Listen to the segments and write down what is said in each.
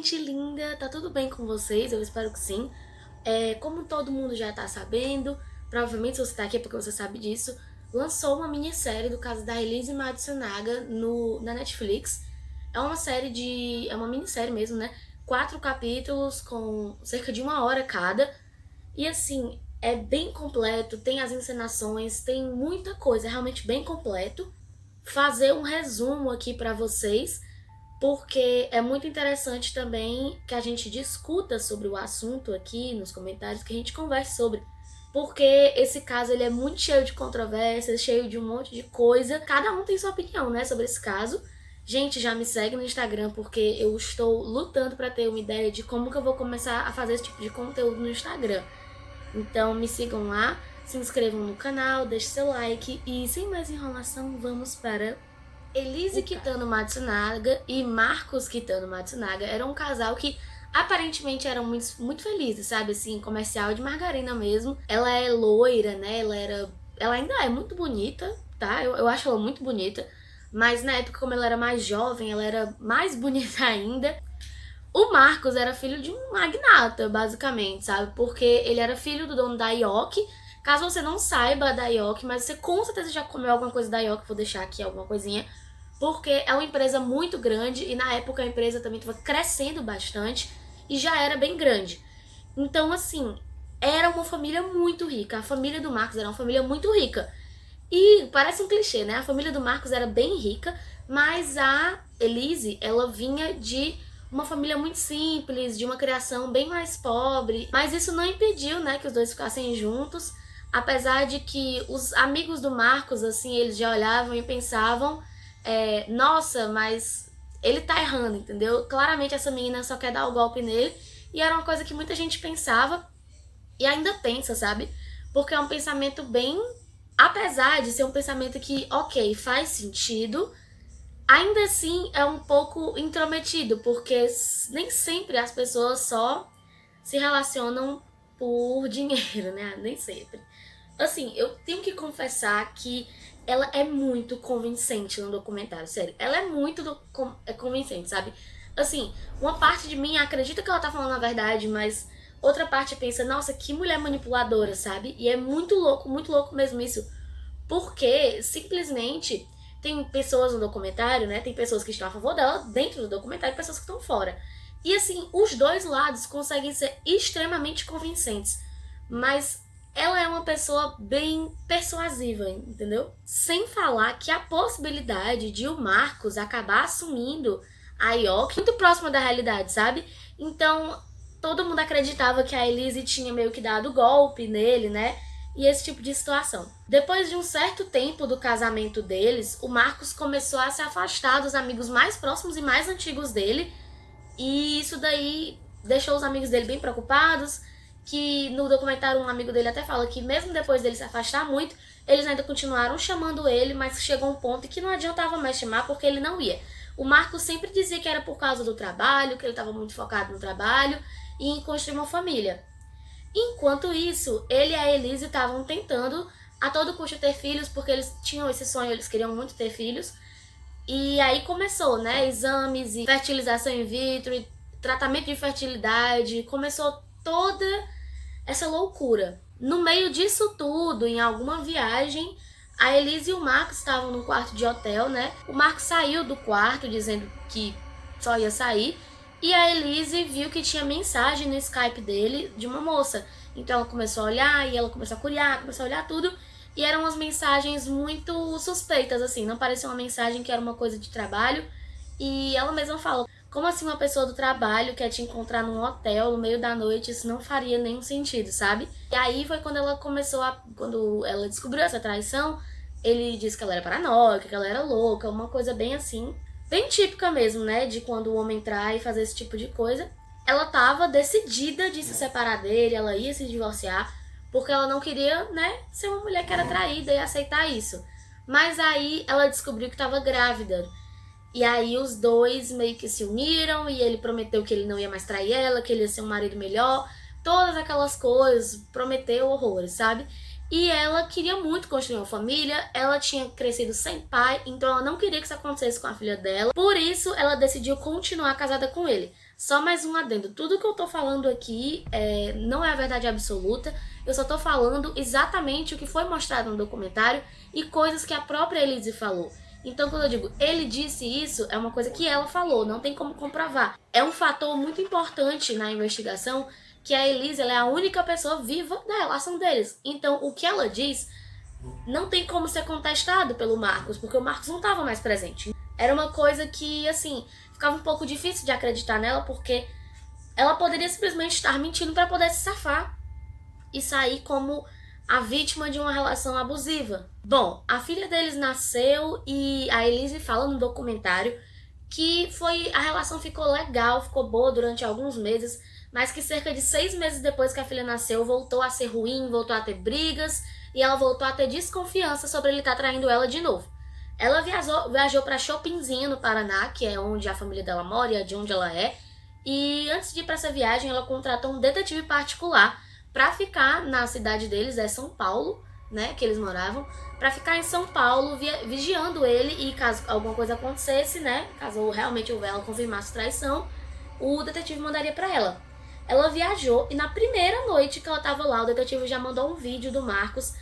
gente linda, tá tudo bem com vocês? Eu espero que sim. Como todo mundo já tá sabendo, provavelmente se você tá aqui é porque você sabe disso, lançou uma minissérie do caso da Elise Matsunaga na Netflix. É uma minissérie mesmo, né? 4 capítulos com cerca de 1 hora cada. E assim, é bem completo, tem as encenações, tem muita coisa, é realmente bem completo. Fazer um resumo aqui pra vocês, porque é muito interessante também que a gente discuta sobre o assunto aqui nos comentários, que a gente converse sobre. Porque esse caso ele é muito cheio de controvérsias, cheio de um monte de coisa. Cada um tem sua opinião, né, sobre esse caso. Gente, já me segue no Instagram porque eu estou lutando para ter uma ideia de como que eu vou começar a fazer esse tipo de conteúdo no Instagram. Então me sigam lá, se inscrevam no canal, deixem seu like e sem mais enrolação, vamos para Elise Kitano Matsunaga e Marcos Kitano Matsunaga. Era um casal que aparentemente eram muito felizes, sabe? Assim, comercial de margarina mesmo. Ela é loira, né? Ela ainda é muito bonita, tá? Eu acho ela muito bonita. Mas na época, como ela era mais jovem, ela era mais bonita ainda. O Marcos era filho de um magnata, basicamente, sabe? Porque ele era filho do dono da Yoki. Caso você não saiba da Yoki, mas você com certeza já comeu alguma coisa da Yoki, vou deixar aqui alguma coisinha. Porque é uma empresa muito grande e na época a empresa também estava crescendo bastante e já era bem grande. Então, assim, era uma família muito rica. A família do Marcos era uma família muito rica. E parece um clichê, né? A família do Marcos era bem rica, mas a Elise, ela vinha de uma família muito simples, de uma criação bem mais pobre. Mas isso não impediu, né, que os dois ficassem juntos, apesar de que os amigos do Marcos, assim, eles já olhavam e pensavam, nossa, mas ele tá errando, entendeu? Claramente essa menina só quer dar o golpe nele, e era uma coisa que muita gente pensava, e ainda pensa, sabe? Porque é um pensamento bem... Apesar de ser um pensamento que, ok, faz sentido, ainda assim é um pouco intrometido, porque nem sempre as pessoas só se relacionam por dinheiro, né? Nem sempre. Assim, eu tenho que confessar que ela é muito convincente no documentário, sério. Ela é muito convincente, sabe? Assim, uma parte de mim acredita que ela tá falando a verdade, mas outra parte pensa, nossa, que mulher manipuladora, sabe? E é muito louco mesmo isso. Porque, simplesmente, tem pessoas no documentário, né? Tem pessoas que estão a favor dela dentro do documentário e pessoas que estão fora. E, assim, os dois lados conseguem ser extremamente convincentes. Mas ela é uma pessoa bem persuasiva, entendeu? Sem falar que a possibilidade de o Marcos acabar assumindo a Yoki muito próxima da realidade, sabe? Então, todo mundo acreditava que a Elise tinha meio que dado golpe nele, né? E esse tipo de situação. Depois de um certo tempo do casamento deles, o Marcos começou a se afastar dos amigos mais próximos e mais antigos dele, e isso daí deixou os amigos dele bem preocupados, que no documentário um amigo dele até fala que mesmo depois dele se afastar muito, eles ainda continuaram chamando ele, mas chegou um ponto que não adiantava mais chamar porque ele não ia. O Marcos sempre dizia que era por causa do trabalho, que ele estava muito focado no trabalho e em construir uma família. Enquanto isso, ele e a Elise estavam tentando a todo custo ter filhos, porque eles tinham esse sonho, eles queriam muito ter filhos. E aí começou, né, exames e fertilização in vitro, e tratamento de fertilidade, começou toda essa loucura. No meio disso tudo, em alguma viagem, a Elise e o Marcos estavam num quarto de hotel, né? O Marcos saiu do quarto dizendo que só ia sair, e a Elise viu que tinha mensagem no Skype dele de uma moça. Então ela começou a olhar e ela começou a curiar, começou a olhar tudo. E eram umas mensagens muito suspeitas, assim. Não parecia uma mensagem que era uma coisa de trabalho. E ela mesma fala, como assim uma pessoa do trabalho quer te encontrar num hotel no meio da noite? Isso não faria nenhum sentido, sabe? E aí foi quando ela começou a... Quando ela descobriu essa traição, ele disse que ela era paranoica, que ela era louca, uma coisa bem assim... Bem típica mesmo, né, de quando o homem trai e fazer esse tipo de coisa. Ela tava decidida de se separar dele, ela ia se divorciar, porque ela não queria, né, ser uma mulher que era traída e aceitar isso. Mas aí ela descobriu que tava grávida. E aí os dois meio que se uniram e ele prometeu que ele não ia mais trair ela, que ele ia ser um marido melhor. Todas aquelas coisas, prometeu horrores, sabe? E ela queria muito construir uma família, ela tinha crescido sem pai, então ela não queria que isso acontecesse com a filha dela. Por isso, ela decidiu continuar casada com ele. Só mais um adendo. Tudo que eu tô falando aqui não é a verdade absoluta. Eu só tô falando exatamente o que foi mostrado no documentário e coisas que a própria Elise falou. Então, quando eu digo ele disse isso, é uma coisa que ela falou, não tem como comprovar. É um fator muito importante na investigação que a Elise ela é a única pessoa viva da relação deles. Então, o que ela diz não tem como ser contestado pelo Marcos, porque o Marcos não estava mais presente. Era uma coisa que, assim, ficava um pouco difícil de acreditar nela, porque ela poderia simplesmente estar mentindo para poder se safar e sair como a vítima de uma relação abusiva. Bom, a filha deles nasceu e a Elise fala no documentário que a relação ficou legal, ficou boa durante alguns meses, mas que cerca de 6 meses depois que a filha nasceu, voltou a ser ruim, voltou a ter brigas e ela voltou a ter desconfiança sobre ele estar traindo ela de novo. Ela viajou para Chopinzinho, no Paraná, que é onde a família dela mora e é de onde ela é, e antes de ir para essa viagem, ela contratou um detetive particular para ficar na cidade deles, São Paulo, né, que eles moravam, para ficar em São Paulo vigiando ele e caso alguma coisa acontecesse, né, caso realmente ela confirmasse traição, o detetive mandaria para ela. Ela viajou e na primeira noite que ela estava lá, o detetive já mandou um vídeo do Marcos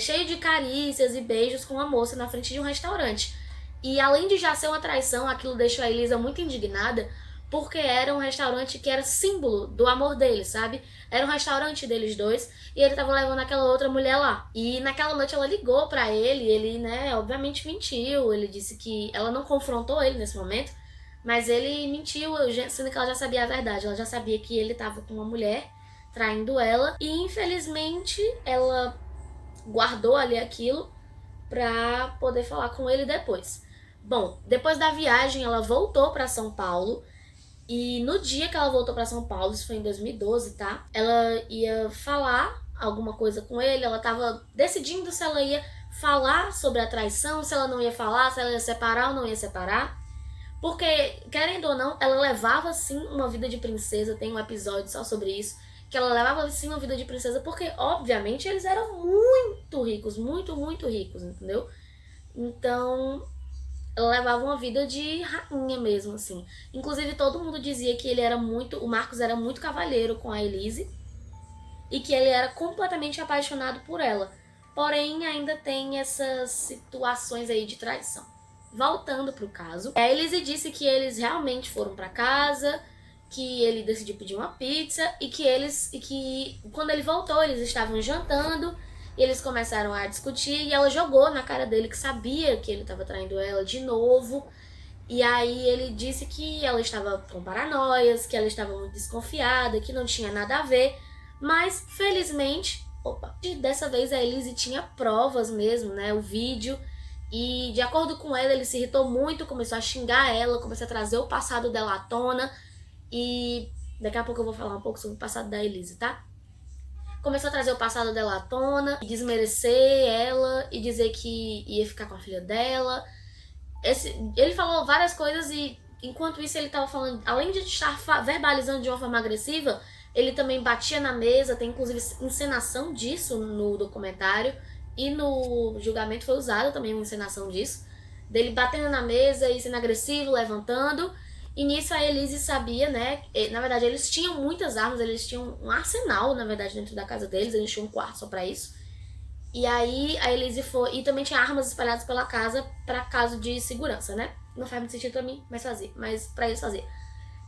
cheio de carícias e beijos com a moça na frente de um restaurante. E além de já ser uma traição, aquilo deixou a Elisa muito indignada, porque era um restaurante que era símbolo do amor deles, sabe? Era um restaurante deles dois e ele tava levando aquela outra mulher lá. E naquela noite ela ligou pra ele, né, obviamente mentiu. Ele disse que ela não confrontou ele nesse momento, mas ele mentiu, sendo que ela já sabia a verdade. Ela já sabia que ele tava com uma mulher traindo ela e infelizmente ela guardou ali aquilo pra poder falar com ele depois. Bom, depois da viagem ela voltou pra São Paulo. E no dia que ela voltou pra São Paulo, isso foi em 2012, tá? Ela ia falar alguma coisa com ele, ela tava decidindo se ela ia falar sobre a traição, se ela não ia falar, se ela ia separar ou não ia separar. Porque, querendo ou não, ela levava sim uma vida de princesa, tem um episódio só sobre isso, que ela levava sim uma vida de princesa, porque, obviamente, eles eram muito ricos, muito ricos, entendeu? Então, ela levava uma vida de rainha mesmo, assim. Inclusive, todo mundo dizia que o Marcos era muito cavalheiro com a Elise e que ele era completamente apaixonado por ela. Porém, ainda tem essas situações aí de traição. Voltando pro caso, a Elise disse que eles realmente foram pra casa, que ele decidiu pedir uma pizza e que quando ele voltou, eles estavam jantando. E eles começaram a discutir e ela jogou na cara dele que sabia que ele estava traindo ela de novo. E aí ele disse que ela estava com paranoias, que ela estava muito desconfiada, que não tinha nada a ver. Mas, felizmente, dessa vez a Elise tinha provas mesmo, né? O vídeo. E, de acordo com ela, ele se irritou muito, começou a xingar ela, começou a trazer o passado dela à tona. E daqui a pouco eu vou falar um pouco sobre o passado da Elise, tá? Começou a trazer o passado dela à tona, e desmerecer ela e dizer que ia ficar com a filha dela. Ele falou várias coisas e enquanto isso ele estava falando, além de estar verbalizando de uma forma agressiva, ele também batia na mesa, tem inclusive encenação disso no documentário e no julgamento foi usada também uma encenação disso, dele batendo na mesa e sendo agressivo, levantando. E nisso a Elise sabia, né? Na verdade, eles tinham muitas armas, eles tinham um arsenal, na verdade, dentro da casa deles, eles tinham um quarto só pra isso. E aí a Elise foi. E também tinha armas espalhadas pela casa pra caso de segurança, né? Não faz muito sentido pra mim, mas pra eles fazer.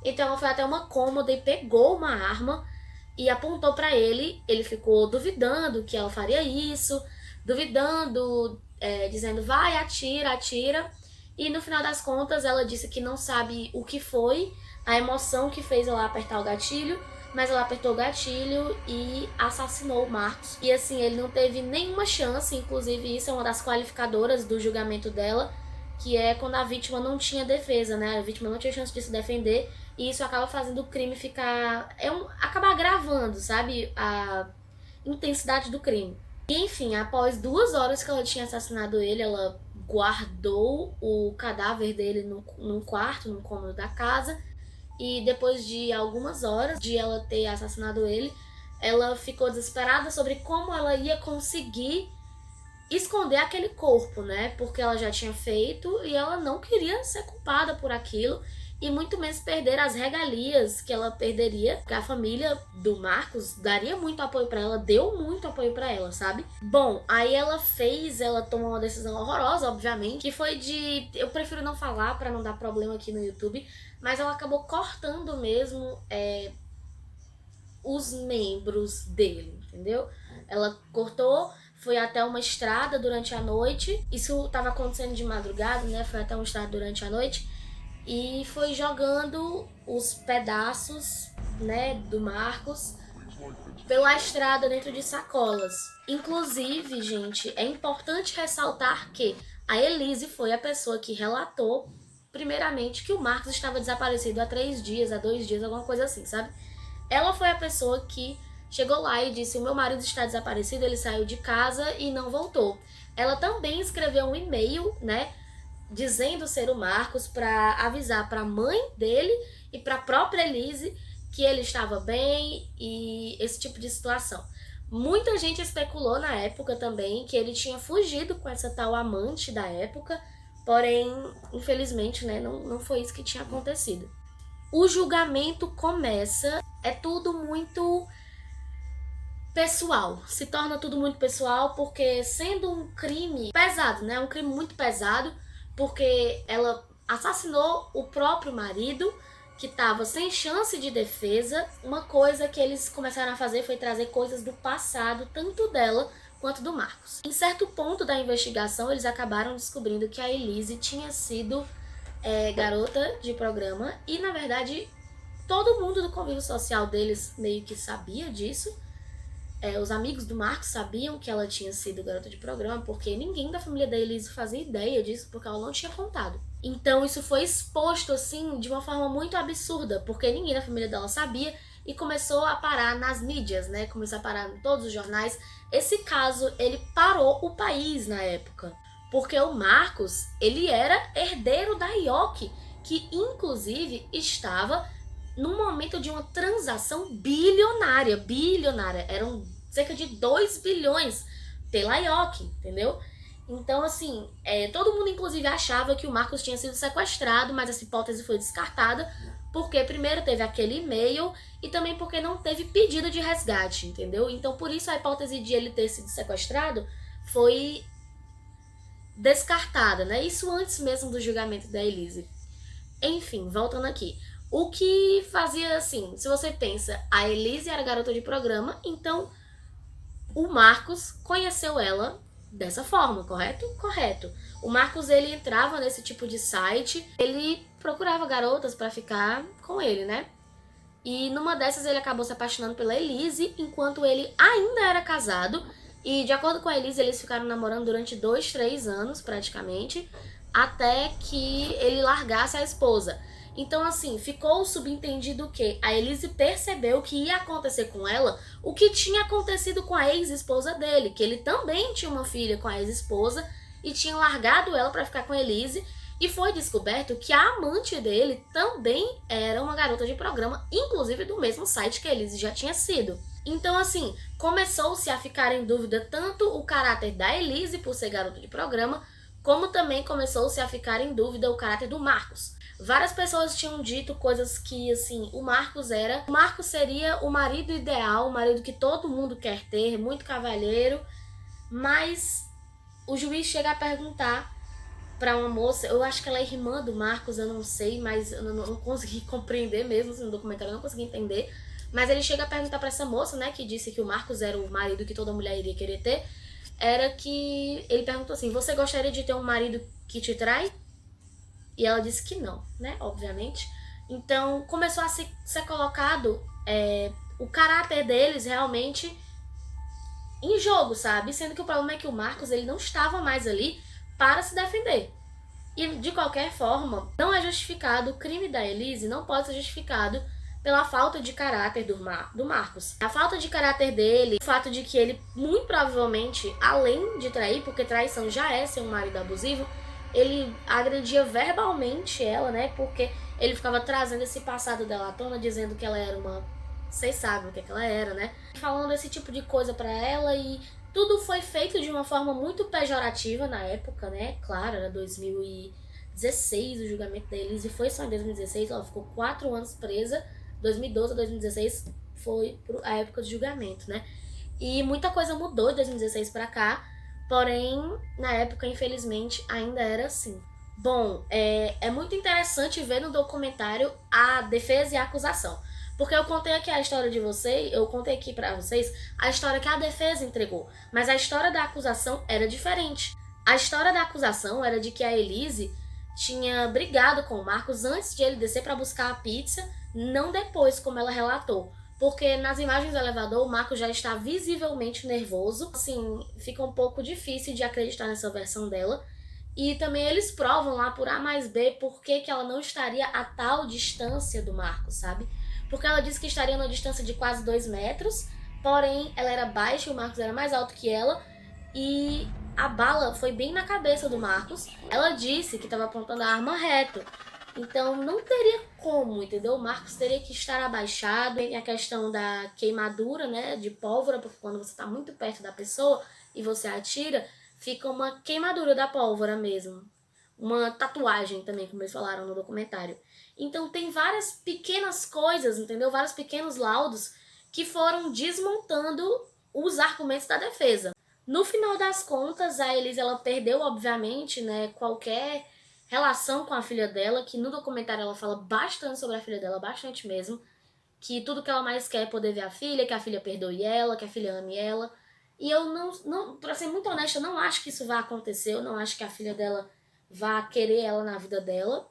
Então ela foi até uma cômoda e pegou uma arma e apontou pra ele. Ele ficou duvidando que ela faria isso, duvidando, dizendo vai, atira, atira. E no final das contas ela disse que não sabe o que foi, a emoção que fez ela apertar o gatilho, mas ela apertou o gatilho e assassinou o Marcos. E assim, ele não teve nenhuma chance, inclusive isso é uma das qualificadoras do julgamento dela, que é quando a vítima não tinha defesa, né? A vítima não tinha chance de se defender e isso acaba fazendo o crime ficar... acabar agravando, sabe? A intensidade do crime. E enfim, após 2 horas que ela tinha assassinado ele, ela guardou o cadáver dele num quarto, num cômodo da casa. E depois de algumas horas de ela ter assassinado ele, ela ficou desesperada sobre como ela ia conseguir esconder aquele corpo, né? Porque ela já tinha feito e ela não queria ser culpada por aquilo. e muito menos perder as regalias que ela perderia, porque a família do Marcos daria muito apoio pra ela, deu muito apoio pra ela, sabe? Bom, aí ela tomou uma decisão horrorosa, obviamente, que foi de, eu prefiro não falar pra não dar problema aqui no YouTube, mas ela acabou cortando mesmo os membros dele, entendeu? Ela cortou, foi até uma estrada durante a noite. Isso estava acontecendo de madrugada, né? Foi até uma estrada durante a noite. E foi jogando os pedaços, né, do Marcos pela estrada dentro de sacolas. Inclusive, gente, é importante ressaltar que a Elise foi a pessoa que relatou, primeiramente, que o Marcos estava desaparecido há 3 dias, há 2 dias, alguma coisa assim, sabe? Ela foi a pessoa que chegou lá e disse: o meu marido está desaparecido, ele saiu de casa e não voltou. Ela também escreveu um e-mail, né, dizendo ser o Marcos, para avisar para a mãe dele e para a própria Elise que ele estava bem e esse tipo de situação. Muita gente especulou na época também que ele tinha fugido com essa tal amante da época, porém, infelizmente, né, não foi isso que tinha acontecido. O julgamento começa, é tudo muito pessoal, se torna tudo muito pessoal, porque sendo um crime pesado, né, um crime muito pesado, porque ela assassinou o próprio marido, que estava sem chance de defesa. Uma coisa que eles começaram a fazer foi trazer coisas do passado, tanto dela quanto do Marcos. Em certo ponto da investigação, eles acabaram descobrindo que a Elise tinha sido garota de programa, e na verdade todo mundo do convívio social deles meio que sabia disso. Os amigos do Marcos sabiam que ela tinha sido garota de programa, porque ninguém da família da Elise fazia ideia disso, porque ela não tinha contado. Então isso foi exposto assim de uma forma muito absurda, porque ninguém da família dela sabia, e começou a parar nas mídias, né? Começou a parar em todos os jornais. Esse caso, ele parou o país na época, porque o Marcos, ele era herdeiro da IOC, que inclusive estava num momento de uma transação bilionária, eram cerca de 2 bilhões pela IOC, entendeu? Então, assim, todo mundo inclusive achava que o Marcos tinha sido sequestrado, mas essa hipótese foi descartada, porque primeiro teve aquele e-mail e também porque não teve pedido de resgate, entendeu? Então, por isso a hipótese de ele ter sido sequestrado foi descartada, né? Isso antes mesmo do julgamento da Elise. Enfim, voltando aqui. O que fazia assim, se você pensa, a Elise era garota de programa, então o Marcos conheceu ela dessa forma, correto? Correto. O Marcos, ele entrava nesse tipo de site, ele procurava garotas pra ficar com ele, né? E numa dessas ele acabou se apaixonando pela Elise, enquanto ele ainda era casado. E de acordo com a Elise, eles ficaram namorando durante 2, 3 anos, praticamente, até que ele largasse a esposa. Então, assim, ficou subentendido que a Elise percebeu que ia acontecer com ela o que tinha acontecido com a ex-esposa dele, que ele também tinha uma filha com a ex-esposa e tinha largado ela para ficar com a Elise, e foi descoberto que a amante dele também era uma garota de programa, inclusive do mesmo site que a Elise já tinha sido. Então, assim, começou-se a ficar em dúvida tanto o caráter da Elise por ser garota de programa, como também começou-se a ficar em dúvida o caráter do Marcos. Várias pessoas tinham dito coisas que, assim, o Marcos seria o marido ideal, o marido que todo mundo quer ter, muito cavalheiro, mas o juiz chega a perguntar pra uma moça, eu acho que ela é irmã do Marcos, eu não sei, mas eu não consegui compreender mesmo, assim, no documentário eu não consegui entender, mas ele chega a perguntar pra essa moça, né, que disse que o Marcos era o marido que toda mulher iria querer ter, era que ele perguntou assim: você gostaria de ter um marido que te trai? E ela disse que não, né? Obviamente. Então começou a ser colocado o caráter deles realmente em jogo, sabe? Sendo que o problema é que o Marcos, ele não estava mais ali para se defender. E de qualquer forma, não é justificado, o crime da Elise não pode ser justificado pela falta de caráter do Marcos. A falta de caráter dele, o fato de que ele, muito provavelmente, além de trair, porque traição já é ser um marido abusivo, ele agredia verbalmente ela, né? Porque ele ficava trazendo esse passado dela à tona, dizendo que ela era uma... Vocês sabem o que ela era, né? Falando esse tipo de coisa pra ela, e tudo foi feito de uma forma muito pejorativa na época, né? Claro, era 2019, 2016 o julgamento da Elise, foi só em 2016, ela ficou 4 anos presa, 2012 a 2016 foi a época do julgamento, né? E muita coisa mudou de 2016 pra cá, porém, na época, infelizmente, ainda era assim. Bom, é muito interessante ver no documentário a defesa e a acusação. Porque eu contei aqui a história de vocês, eu contei aqui pra vocês a história que a defesa entregou. Mas a história da acusação era diferente. A história da acusação era de que a Elise tinha brigado com o Marcos antes de ele descer pra buscar a pizza, não depois, como ela relatou. Porque nas imagens do elevador o Marcos já está visivelmente nervoso. Assim, fica um pouco difícil de acreditar nessa versão dela. E também eles provam lá por A mais B por que ela não estaria a tal distância do Marcos, sabe? Porque ela disse que estaria numa distância de quase 2 metros, porém ela era baixa e o Marcos era mais alto que ela, e a bala foi bem na cabeça do Marcos. Ela disse que estava apontando a arma reto, então não teria como, entendeu? O Marcos teria que estar abaixado. Tem a questão da queimadura, né, de pólvora, porque quando você está muito perto da pessoa e você atira, fica uma queimadura da pólvora mesmo. Uma tatuagem também, como eles falaram no documentário. Então tem várias pequenas coisas, entendeu? Vários pequenos laudos que foram desmontando os argumentos da defesa. No final das contas, a Elise, ela perdeu, obviamente, né, qualquer relação com a filha dela, que no documentário ela fala bastante sobre a filha dela, bastante mesmo, que tudo que ela mais quer é poder ver a filha, que a filha perdoe ela, que a filha ame ela. E eu não, pra ser muito honesta, eu não acho que isso vai acontecer, eu não acho que a filha dela vá querer ela na vida dela.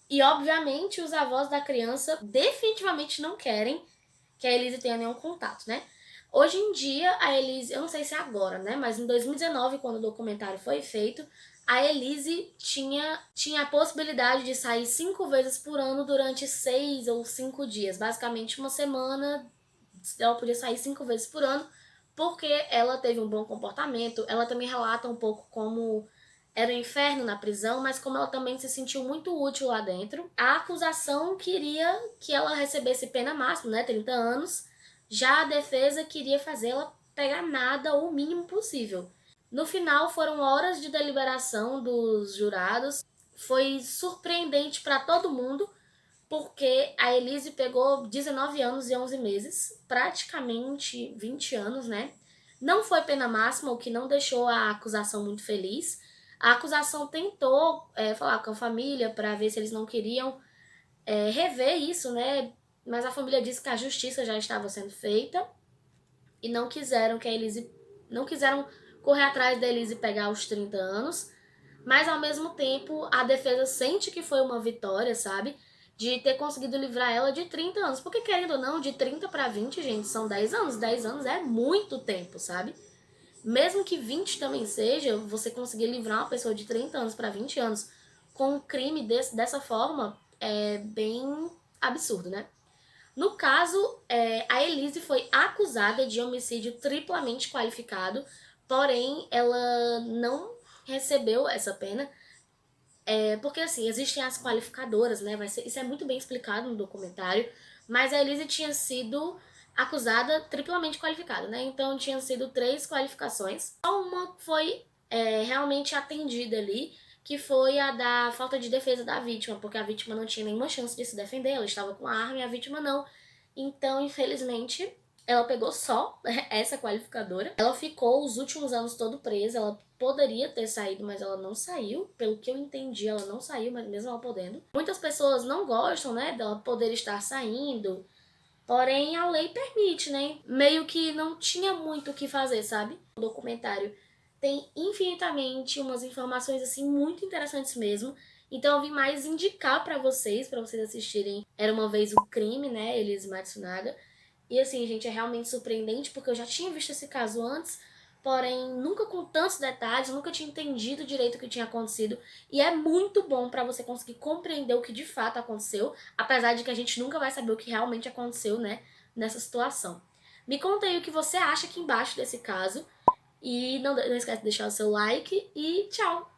E, obviamente, os avós da criança definitivamente não querem que a Elise tenha nenhum contato, né? Hoje em dia, a Elise, eu não sei se é agora, né? Mas em 2019, quando o documentário foi feito, a Elise tinha a possibilidade de sair 5 vezes por ano durante 6 ou 5 dias. Basicamente, uma semana, ela podia sair 5 vezes por ano, porque ela teve um bom comportamento. Ela também relata um pouco como era um inferno na prisão, mas como ela também se sentiu muito útil lá dentro. A acusação queria que ela recebesse pena máxima, né, 30 anos. Já a defesa queria fazê-la pegar nada ou o mínimo possível. No final, foram horas de deliberação dos jurados. Foi surpreendente para todo mundo, porque a Elise pegou 19 anos e 11 meses, praticamente 20 anos, né? Não foi pena máxima, o que não deixou a acusação muito feliz. A acusação tentou falar com a família para ver se eles não queriam rever isso, né? Mas a família disse que a justiça já estava sendo feita e não quiseram que a Elise, não quiseram correr atrás da Elise pegar os 30 anos, mas ao mesmo tempo a defesa sente que foi uma vitória, sabe? De ter conseguido livrar ela de 30 anos. Porque, querendo ou não, de 30 para 20, gente, são 10 anos. 10 anos é muito tempo, sabe? Mesmo que 20 também seja, você conseguir livrar uma pessoa de 30 anos para 20 anos com um crime dessa forma é bem absurdo, né? No caso, a Elise foi acusada de homicídio triplamente qualificado, porém ela não recebeu essa pena. Porque assim, existem as qualificadoras, né? Isso é muito bem explicado no documentário, mas a Elise tinha sido acusada triplamente qualificada, né? Então tinham sido 3 qualificações. Só uma foi realmente atendida ali, que foi a da falta de defesa da vítima, porque a vítima não tinha nenhuma chance de se defender, ela estava com a arma e a vítima não. Então, infelizmente, ela pegou só essa qualificadora. Ela ficou os últimos anos todo presa, ela poderia ter saído, mas ela não saiu. Pelo que eu entendi, ela não saiu, mas mesmo ela podendo. Muitas pessoas não gostam, né, dela poder estar saindo, porém a lei permite, né? Meio que não tinha muito o que fazer, sabe? O documentário tem infinitamente umas informações assim muito interessantes mesmo. Então eu vim mais indicar pra vocês assistirem Era Uma Vez um Crime, né, Elise Matsunaga. E assim, gente, é realmente surpreendente porque eu já tinha visto esse caso antes, porém nunca com tantos detalhes, nunca tinha entendido direito o que tinha acontecido. E é muito bom pra você conseguir compreender o que de fato aconteceu, apesar de que a gente nunca vai saber o que realmente aconteceu, né, nessa situação. Me conta aí o que você acha aqui embaixo desse caso. E não esquece de deixar o seu like e tchau!